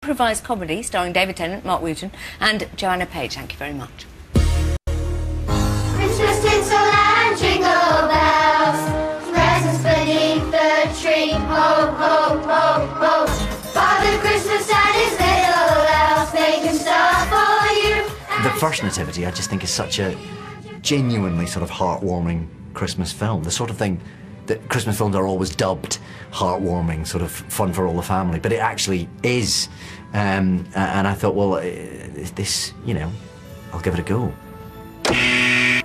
improvised comedy starring David Tennant, Mark Wooten and Joanna Page. Thank you very much. Christmas tinsel and jingle bells, presents beneath the tree. Ho, ho, ho, ho. Father Christmas and his little elves making stuff for you. The first Nativity, I just think, is such a genuinely sort of heartwarming Christmas film. The sort of thing that Christmas films are always dubbed heartwarming, sort of fun for all the family, but it actually is. And I thought, well, this, you know, I'll give it a go.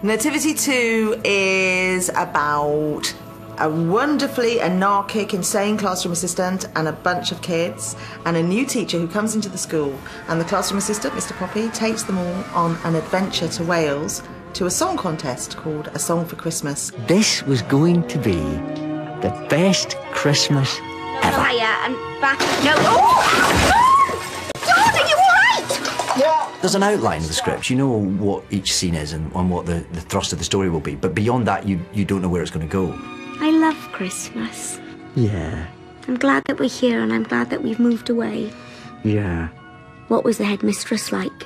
Nativity 2 is about a wonderfully anarchic, insane classroom assistant and a bunch of kids and a new teacher who comes into the school, and the classroom assistant, Mr. Poppy, takes them all on an adventure to Wales to a song contest called A Song for Christmas. This was going to be the best Christmas ever. Fire and back. No. Oh! God, are you all right? Yeah. There's an outline of the script. You know what each scene is and what the thrust of the story will be, but beyond that, you don't know where it's going to go. I love Christmas. Yeah. I'm glad that we're here and I'm glad that we've moved away. Yeah. What was the headmistress like?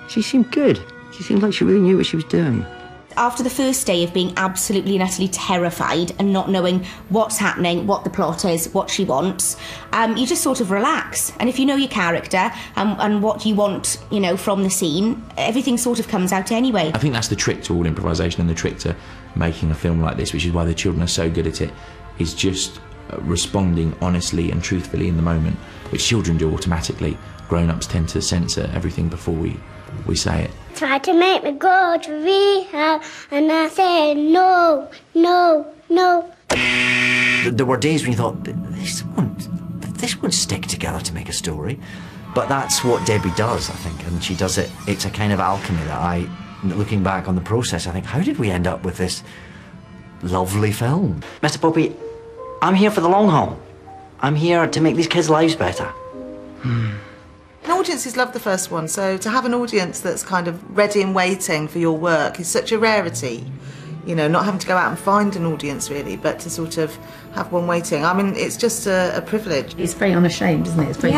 She seemed good. She seemed like she really knew what she was doing. After the first day of being absolutely and utterly terrified and not knowing what's happening, what the plot is, what she wants, you just sort of relax. And if you know your character and what you want, you know, from the scene, everything sort of comes out anyway. I think that's the trick to all improvisation and the trick to making a film like this, which is why the children are so good at it, is just responding honestly and truthfully in the moment, which children do automatically. Grown-ups tend to censor everything before we say it. Try to make me go to rehab, and I say no, no, no. There were days when you thought, this won't stick together to make a story. But that's what Debbie does, I think, and she does it. It's a kind of alchemy that looking back on the process, I think, how did we end up with this lovely film? Mr. Poppy, I'm here for the long haul. I'm here to make these kids' lives better. Audiences love the first one, so to have an audience that's kind of ready and waiting for your work is such a rarity. You know, not having to go out and find an audience really, but to sort of have one waiting. I mean, it's just a privilege. It's very unashamed, isn't it? It's very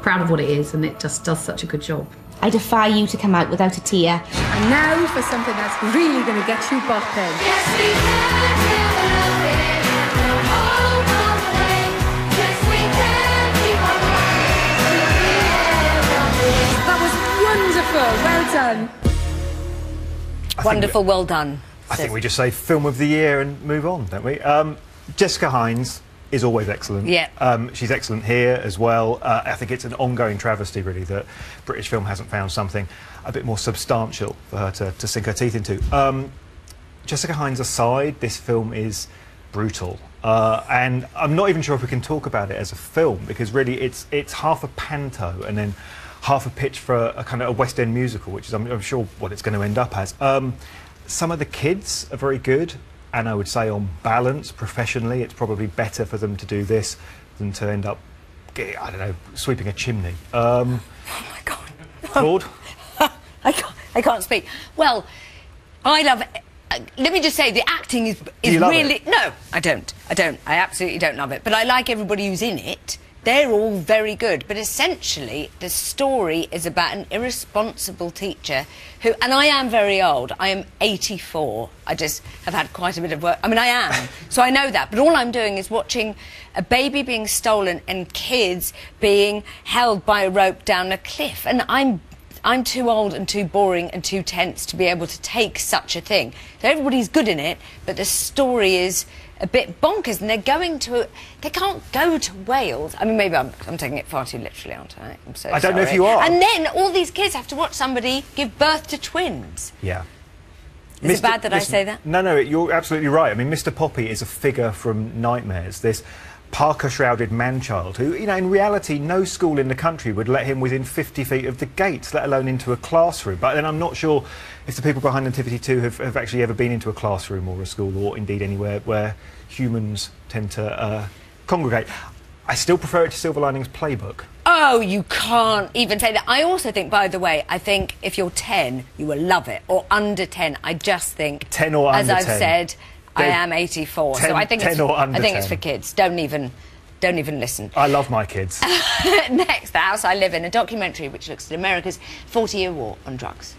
proud of what it is, and it just does such a good job. I defy you to come out without a tear. And now for something that's really going to get you bopping. Yes, we can feel the loving and the hope of the way. Yes, we can keep on running. That was wonderful. Well done. Wonderful, well done. I think we just say film of the year and move on, don't we? Jessica Hines is always excellent. Yeah. She's excellent here as well. I think it's an ongoing travesty, really, that British film hasn't found something a bit more substantial for her to sink her teeth into. Jessica Hines aside, this film is brutal. And I'm not even sure if we can talk about it as a film, because really it's half a panto and then half a pitch for a kind of a West End musical, which is, I'm sure, what it's going to end up as. Some of the kids are very good, and I would say on balance, professionally, it's probably better for them to do this than to end up, I don't know, sweeping a chimney. Oh my God. Claude? I can't speak. Well, I love it. Let me just say, the acting is really... it? No, I don't. I absolutely don't love it. But I like everybody who's in it. They're all very good. But essentially, the story is about an irresponsible teacher who... And I am very old. I am 84. I just have had quite a bit of work. I mean, I am. So I know that. But all I'm doing is watching a baby being stolen and kids being held by a rope down a cliff. And I'm too old and too boring and too tense to be able to take such a thing. So everybody's good in it, but the story is a bit bonkers, and they can't go to Wales. I mean, maybe I'm taking it far too literally, aren't I? I'm so sorry. I don't know if you are. And then all these kids have to watch somebody give birth to twins. Yeah. Is it bad that I say that? No, you're absolutely right. I mean, Mr. Poppy is a figure from Nightmares, this parka-shrouded man-child who, you know, in reality, no school in the country would let him within 50 feet of the gates, let alone into a classroom. But then I'm not sure if the people behind Nativity 2 have actually ever been into a classroom or a school or indeed anywhere where humans tend to congregate. I still prefer it to Silver Linings Playbook. Oh, you can't even say that. I also think, by the way, I think if you're 10, you will love it. Or under 10, I just think... 10 or under 10. As I've said... I am 84, so I think it's for kids. Don't even don't even listen. I love my kids. Next, The House I Live In, a documentary which looks at America's 40-year war on drugs.